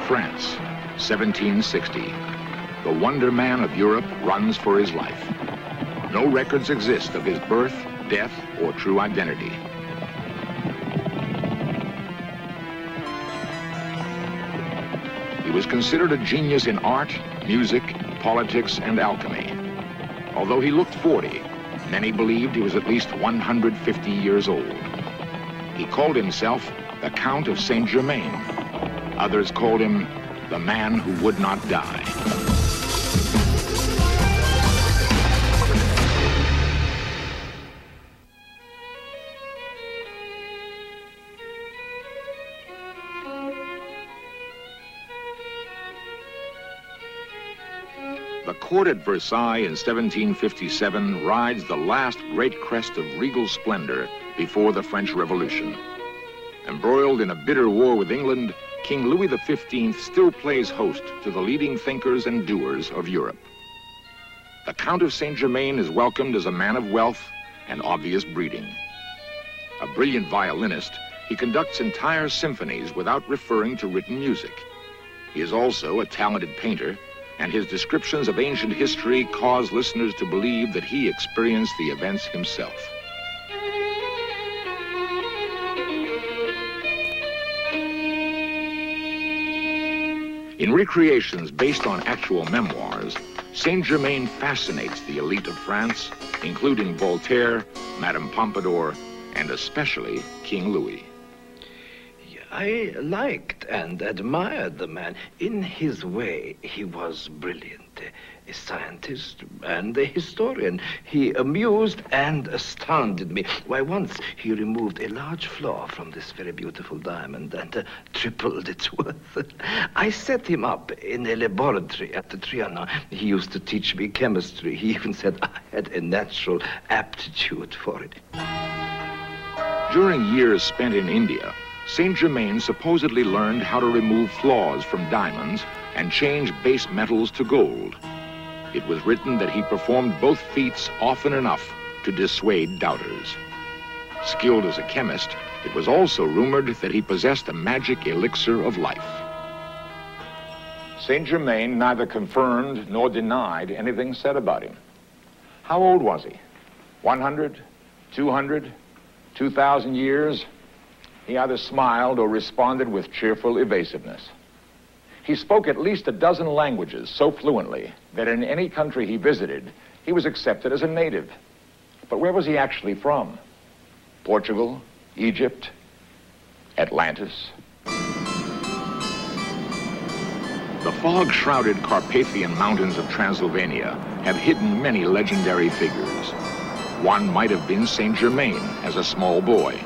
France, 1760. The wonder man of Europe runs for his life. No records exist of his birth, death, or true identity. He was considered a genius in art, music, politics, and alchemy. Although he looked 40, many believed he was at least 150 years old. He called himself the Count of Saint Germain. Others called him the man who would not die. The court at Versailles in 1757 rides the last great crest of regal splendor before the French Revolution. Embroiled in a bitter war with England, King Louis XV still plays host to the leading thinkers and doers of Europe. The Count of Saint Germain is welcomed as a man of wealth and obvious breeding. A brilliant violinist, he conducts entire symphonies without referring to written music. He is also a talented painter, and his descriptions of ancient history cause listeners to believe that he experienced the events himself. In recreations based on actual memoirs, Saint Germain fascinates the elite of France, including Voltaire, Madame Pompadour, and especially King Louis. I liked and admired the man. In his way, he was brilliant, a scientist and a historian. He amused and astounded me. Why, once he removed a large flaw from this very beautiful diamond and tripled its worth. I set him up in a laboratory at the Trianon. He used to teach me chemistry. He even said I had a natural aptitude for it. During years spent in India, Saint Germain supposedly learned how to remove flaws from diamonds and change base metals to gold. It was written that he performed both feats often enough to dissuade doubters. Skilled as a chemist, it was also rumored that he possessed a magic elixir of life. Saint Germain neither confirmed nor denied anything said about him. How old was he? 100? 200? 2,000 years? He either smiled or responded with cheerful evasiveness. He spoke at least a dozen languages so fluently that in any country he visited, he was accepted as a native. But where was he actually from? Portugal? Egypt? Atlantis? The fog-shrouded Carpathian mountains of Transylvania have hidden many legendary figures. One might have been Saint Germain as a small boy.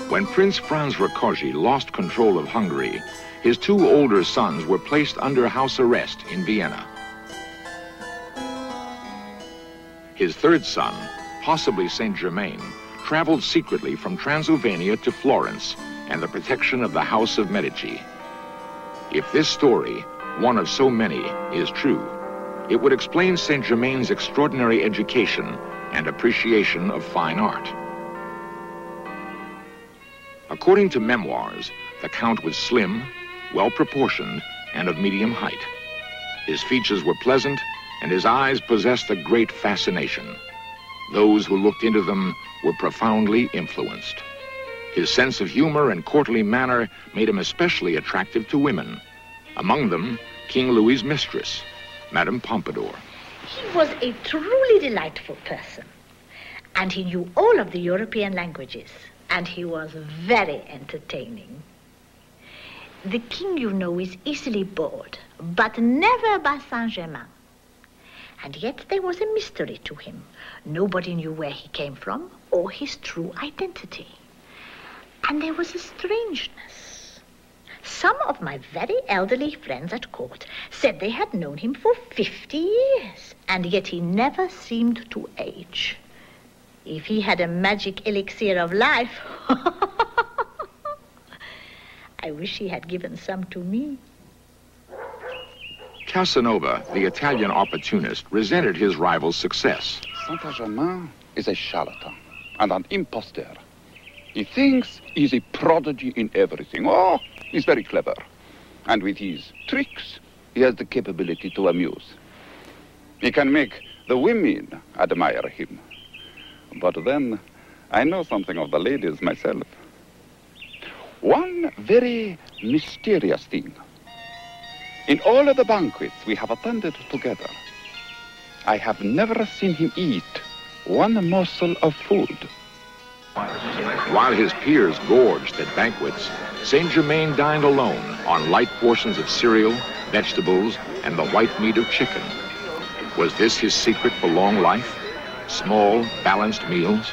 When Prince Franz Rákóczi lost control of Hungary, his two older sons were placed under house arrest in Vienna. His third son, possibly Saint Germain, traveled secretly from Transylvania to Florence and the protection of the House of Medici. If this story, one of so many, is true, it would explain Saint Germain's extraordinary education and appreciation of fine art. According to memoirs, the Count was slim, well-proportioned, and of medium height. His features were pleasant, and his eyes possessed a great fascination. Those who looked into them were profoundly influenced. His sense of humor and courtly manner made him especially attractive to women. Among them, King Louis's mistress, Madame Pompadour. He was a truly delightful person, and he knew all of the European languages. And he was very entertaining. The king, you know, is easily bored, but never by Saint-Germain. And yet there was a mystery to him. Nobody knew where he came from or his true identity. And there was a strangeness. Some of my very elderly friends at court said they had known him for 50 years, and yet he never seemed to age. If he had a magic elixir of life, I wish he had given some to me. Casanova, the Italian opportunist, resented his rival's success. Saint-Germain is a charlatan and an impostor. He thinks he's a prodigy in everything. Oh, he's very clever. And with his tricks, he has the capability to amuse. He can make the women admire him. But then, I know something of the ladies myself. One very mysterious thing. In all of the banquets we have attended together, I have never seen him eat one morsel of food. While his peers gorged at banquets, Saint-Germain dined alone on light portions of cereal, vegetables, and the white meat of chicken. Was this his secret for long life? Small, balanced meals?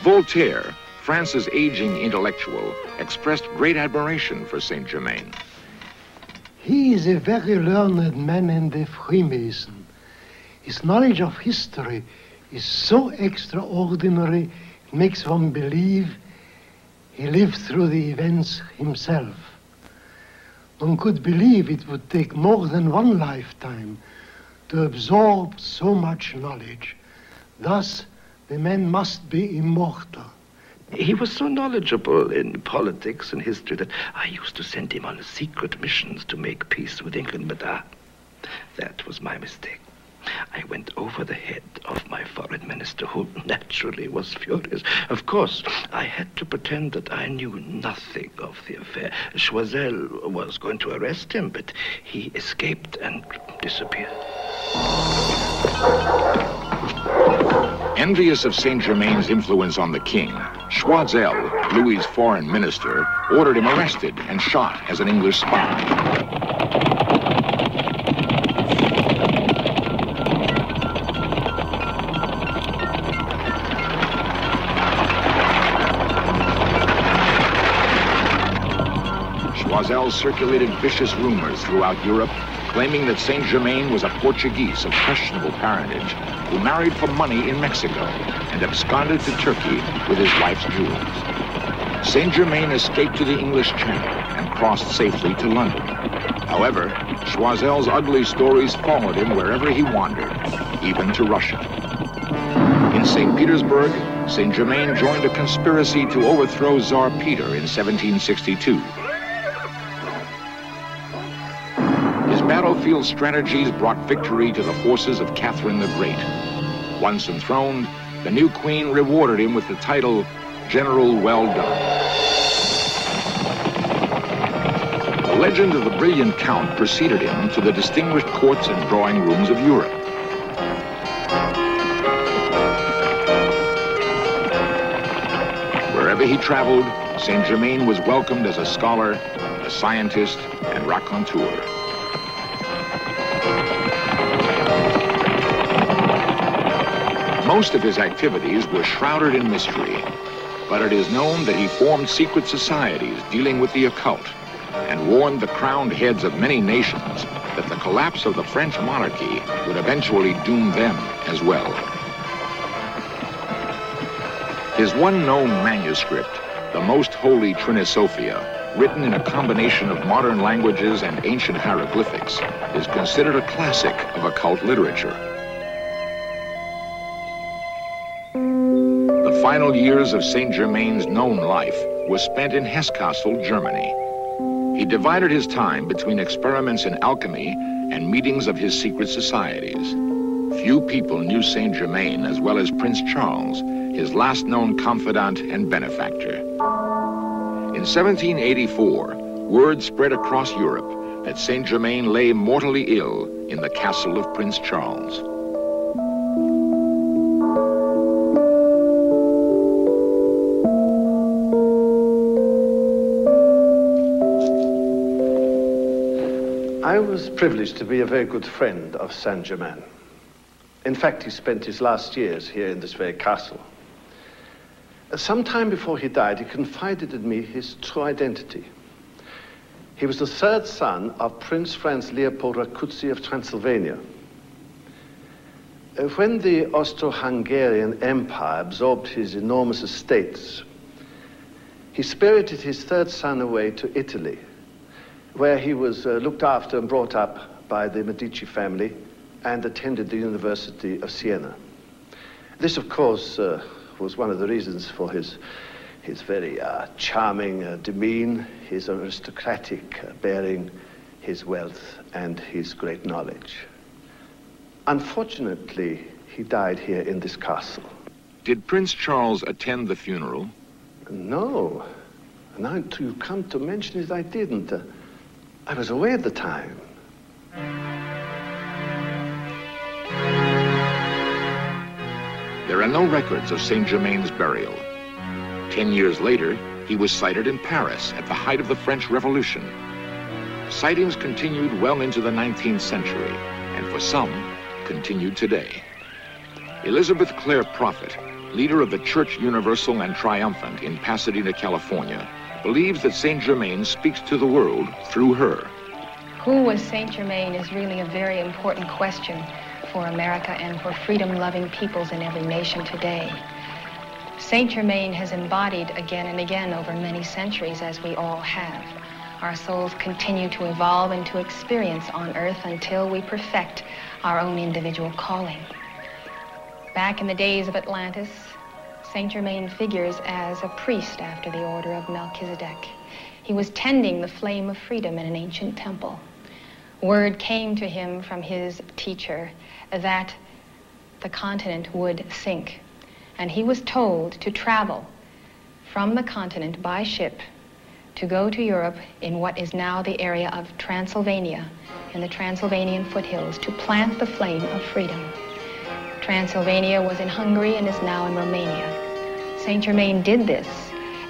Voltaire, France's aging intellectual, expressed great admiration for Saint-Germain. He is a very learned man in the Freemason. His knowledge of history is so extraordinary, it makes one believe he lived through the events himself. One could believe it would take more than one lifetime to absorb so much knowledge. Thus, the man must be immortal. He was so knowledgeable in politics and history that I used to send him on secret missions to make peace with England, but that was my mistake. I went over the head of my foreign minister, who naturally was furious. Of course, I had to pretend that I knew nothing of the affair. Choiseul was going to arrest him, but he escaped and disappeared. Envious of Saint-Germain's influence on the king, Choiseul, Louis's foreign minister, ordered him arrested and shot as an English spy. Choiseul circulated vicious rumors throughout Europe, claiming that Saint-Germain was a Portuguese of questionable parentage who married for money in Mexico and absconded to Turkey with his wife's jewels. Saint-Germain escaped to the English Channel and crossed safely to London. However, Choiseul's ugly stories followed him wherever he wandered, even to Russia. In St. Petersburg, Saint-Germain joined a conspiracy to overthrow Tsar Peter in 1762. Battlefield strategies brought victory to the forces of Catherine the Great. Once enthroned, the new queen rewarded him with the title General Well Done. The legend of the brilliant count preceded him to the distinguished courts and drawing rooms of Europe. Wherever he traveled, Saint-Germain was welcomed as a scholar, a scientist, and raconteur. Most of his activities were shrouded in mystery, but it is known that he formed secret societies dealing with the occult and warned the crowned heads of many nations that the collapse of the French monarchy would eventually doom them as well. His one known manuscript, the Most Holy Trinisophia, written in a combination of modern languages and ancient hieroglyphics, is considered a classic of occult literature. The final years of Saint-Germain's known life were spent in Hesse-Kassel, Germany. He divided his time between experiments in alchemy and meetings of his secret societies. Few people knew Saint-Germain as well as Prince Charles, his last known confidant and benefactor. In 1784, word spread across Europe that Saint-Germain lay mortally ill in the castle of Prince Charles. I was privileged to be a very good friend of Saint-Germain. In fact, he spent his last years here in this very castle. Some time before he died, he confided in me his true identity. He was the third son of Prince Franz Leopold Rákóczi of Transylvania. When the Austro-Hungarian Empire absorbed his enormous estates, he spirited his third son away to Italy, where he was looked after and brought up by the Medici family and attended the University of Siena. This, of course, was one of the reasons for his very charming demeanor, his aristocratic bearing, his wealth, and his great knowledge. Unfortunately, he died here in this castle. Did Prince Charles attend the funeral? No. Now you come to mention it, I didn't. I was away at the time. There are no records of Saint Germain's burial. 10 years later, he was sighted in Paris at the height of the French Revolution. Sightings continued well into the 19th century, and for some, continued today. Elizabeth Clare Prophet, leader of the Church Universal and Triumphant in Pasadena, California, believes that Saint Germain speaks to the world through her. Who was Saint Germain is really a very important question for America and for freedom-loving peoples in every nation today. Saint Germain has embodied again and again over many centuries, as we all have. Our souls continue to evolve and to experience on earth until we perfect our own individual calling. Back in the days of Atlantis, Saint Germain figures as a priest after the order of Melchizedek. He was tending the flame of freedom in an ancient temple. Word came to him from his teacher that the continent would sink, and he was told to travel from the continent by ship to go to Europe in what is now the area of Transylvania, in the Transylvanian foothills, to plant the flame of freedom. Transylvania was in Hungary and is now in Romania. Saint Germain did this,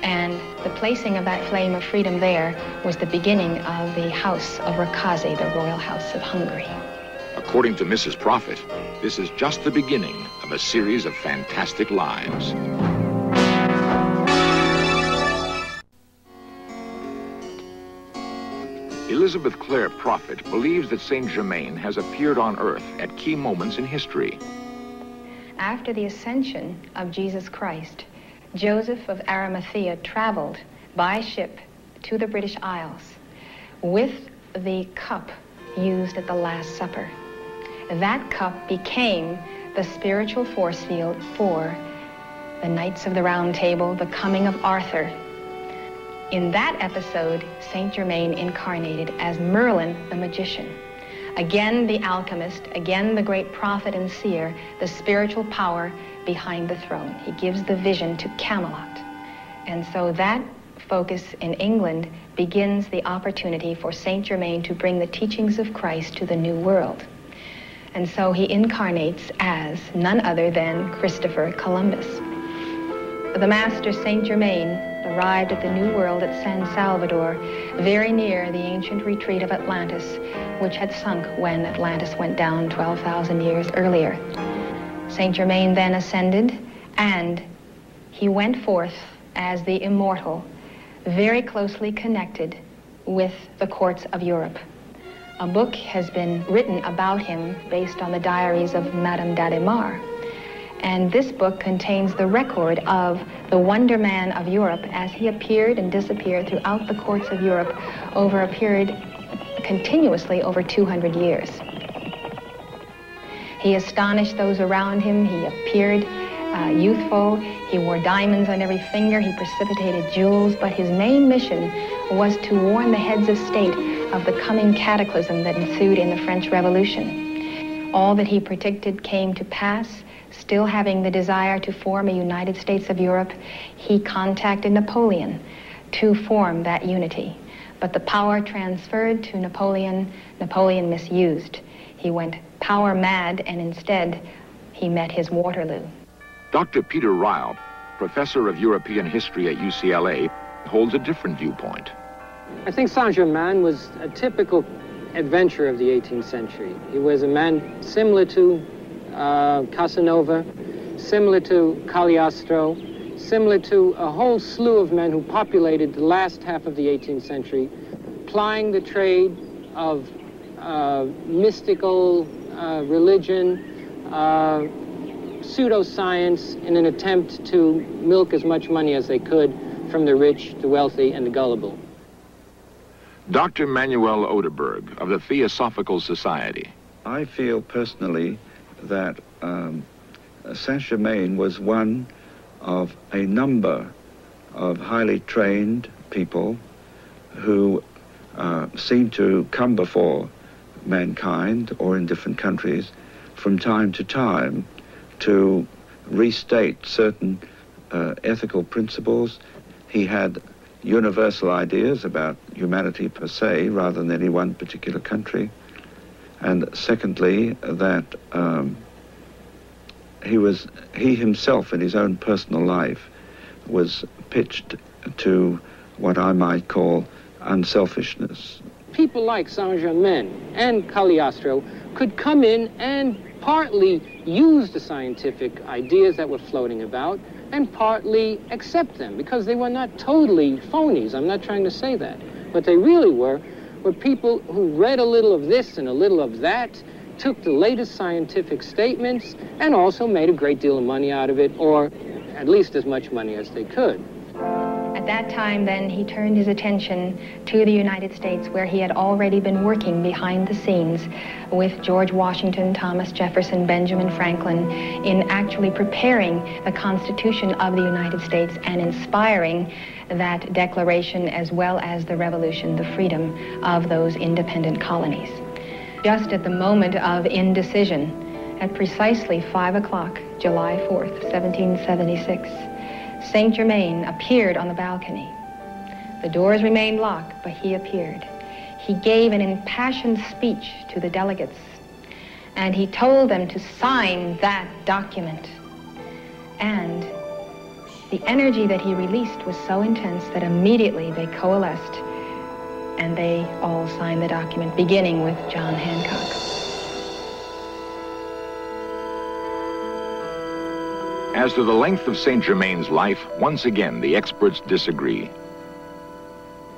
and the placing of that flame of freedom there was the beginning of the House of Rákóczi, the royal house of Hungary. According to Mrs. Prophet, this is just the beginning of a series of fantastic lives. Elizabeth Clare Prophet believes that Saint Germain has appeared on earth at key moments in history. After the ascension of Jesus Christ, Joseph of Arimathea traveled by ship to the British Isles with the cup used at the Last Supper. That cup became the spiritual force field for the Knights of the Round Table, the coming of Arthur. In that episode, Saint Germain incarnated as Merlin the magician. Again, the alchemist, again, the great prophet and seer, the spiritual power behind the throne. He gives the vision to Camelot. And so that focus in England begins the opportunity for Saint Germain to bring the teachings of Christ to the New World. And so he incarnates as none other than Christopher Columbus. The master Saint Germain arrived at the New World at San Salvador, very near the ancient retreat of Atlantis, which had sunk when Atlantis went down 12,000 years earlier. Saint Germain then ascended, and he went forth as the immortal, very closely connected with the courts of Europe. A book has been written about him based on the diaries of Madame d'Adhémar. And this book contains the record of the Wonder Man of Europe as he appeared and disappeared throughout the courts of Europe over a period continuously over 200 years. He astonished those around him. He appeared youthful. He wore diamonds on every finger. He precipitated jewels. But his main mission was to warn the heads of state of the coming cataclysm that ensued in the French Revolution. All that he predicted came to pass. Still having the desire to form a United States of Europe, he contacted Napoleon to form that unity. But the power transferred to Napoleon, Napoleon misused. He went power mad, and instead, he met his Waterloo. Dr. Peter Ryle, professor of European history at UCLA, holds a different viewpoint. I think Saint-Germain was a typical adventurer of the 18th century. He was a man similar to Casanova, similar to Cagliostro, similar to a whole slew of men who populated the last half of the 18th century, plying the trade of mystical religion, pseudoscience in an attempt to milk as much money as they could from the rich, the wealthy, and the gullible. Dr. Manuel Oderberg of the Theosophical Society. I feel personally that Saint-Germain was one of a number of highly trained people who seemed to come before mankind or in different countries from time to time to restate certain ethical principles. He had universal ideas about humanity per se rather than any one particular country. And secondly, that he himself in his own personal life was pitched to what I might call unselfishness. People like Saint-Germain and Cagliostro could come in and partly use the scientific ideas that were floating about and partly accept them, because they were not totally phonies. I'm not trying to say that. What they really were people who read a little of this and a little of that, took the latest scientific statements, and also made a great deal of money out of it, or at least as much money as they could. At that time, then, he turned his attention to the United States, where he had already been working behind the scenes with George Washington, Thomas Jefferson, Benjamin Franklin, in actually preparing the Constitution of the United States and inspiring that declaration, as well as the revolution, the freedom of those independent colonies. Just at the moment of indecision, at precisely 5 o'clock, July 4th, 1776, Saint-Germain appeared on the balcony. The doors remained locked, but he appeared. He gave an impassioned speech to the delegates, and he told them to sign that document. And the energy that he released was so intense that immediately they coalesced, and they all signed the document, beginning with John Hancock. As to the length of Saint-Germain's life, once again, the experts disagree.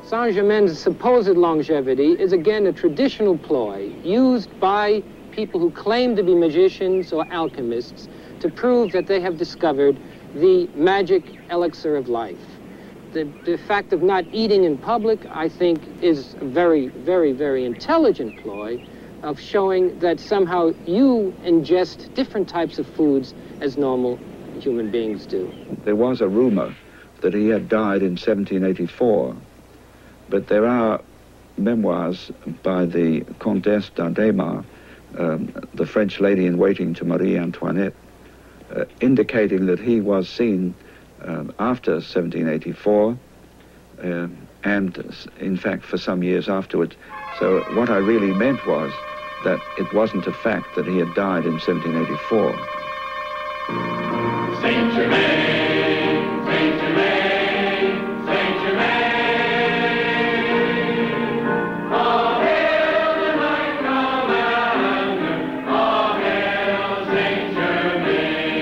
Saint-Germain's supposed longevity is again a traditional ploy used by people who claim to be magicians or alchemists to prove that they have discovered the magic elixir of life. The fact of not eating in public, I think, is a very, very, very intelligent ploy of showing that somehow you ingest different types of foods as normal human beings do. There was a rumor that he had died in 1784, but there are memoirs by the Comtesse d'Andémar, the French lady-in-waiting to Marie Antoinette, indicating that he was seen after 1784, and in fact for some years afterwards. So what I really meant was that it wasn't a fact that he had died in 1784. Saint Germain, Saint Germain, Saint Germain. All hail the Knight Commander, all hail Saint Germain.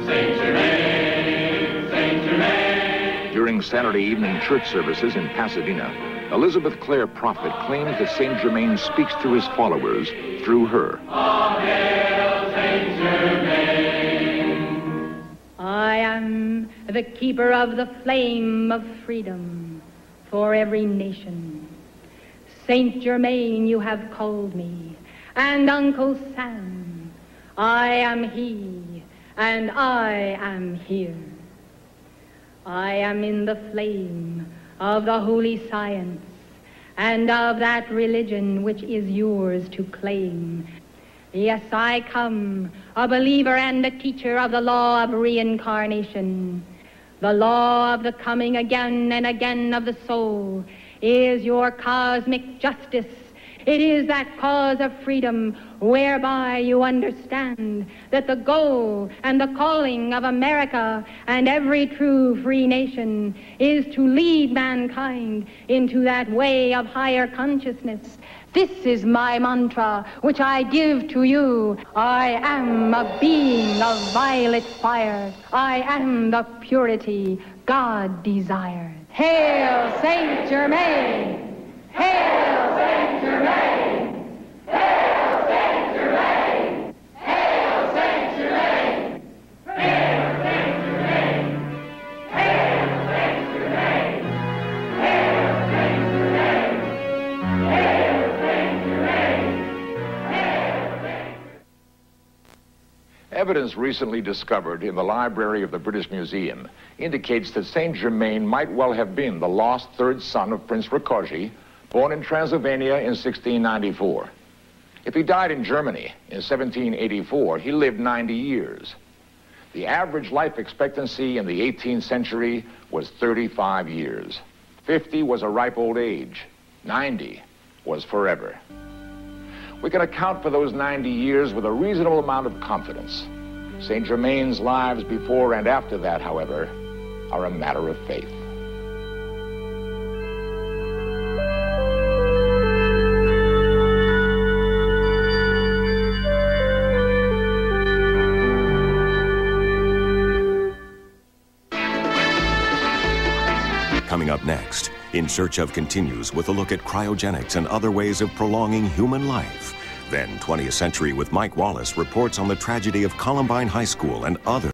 Saint Germain, Saint Germain. During Saturday evening church services in Pasadena, Elizabeth Clare Prophet claims that Saint Germain speaks to his followers through her. All hail Saint Germain. I am the keeper of the flame of freedom for every nation. Saint Germain, you have called me, and Uncle Sam. I am he, and I am here. I am in the flame of the holy science and of that religion which is yours to claim. Yes, I come, a believer and a teacher of the law of reincarnation. The law of the coming again and again of the soul is your cosmic justice. It is that cause of freedom whereby you understand that the goal and the calling of America and every true free nation is to lead mankind into that way of higher consciousness. This is my mantra, which I give to you. I am a being of violet fire. I am the purity God desired. Hail Saint Germain! Hail Saint Germain! Hail Saint Germain! Hail Saint Germain! Hail Saint Germain! Hail Saint Germain! Hail Saint Germain! Hail Saint Germain! Hail Evidence recently discovered in the library of the British Museum indicates that Saint Germain might well have been the lost third son of Prince Rákóczi, born in Transylvania in 1694. If he died in Germany in 1784, he lived 90 years. The average life expectancy in the 18th century was 35 years. 50 was a ripe old age. 90 was forever. We can account for those 90 years with a reasonable amount of confidence. Saint Germain's lives before and after that, however, are a matter of faith. Coming up next, In Search of continues with a look at cryogenics and other ways of prolonging human life. Then 20th Century with Mike Wallace reports on the tragedy of Columbine High School and other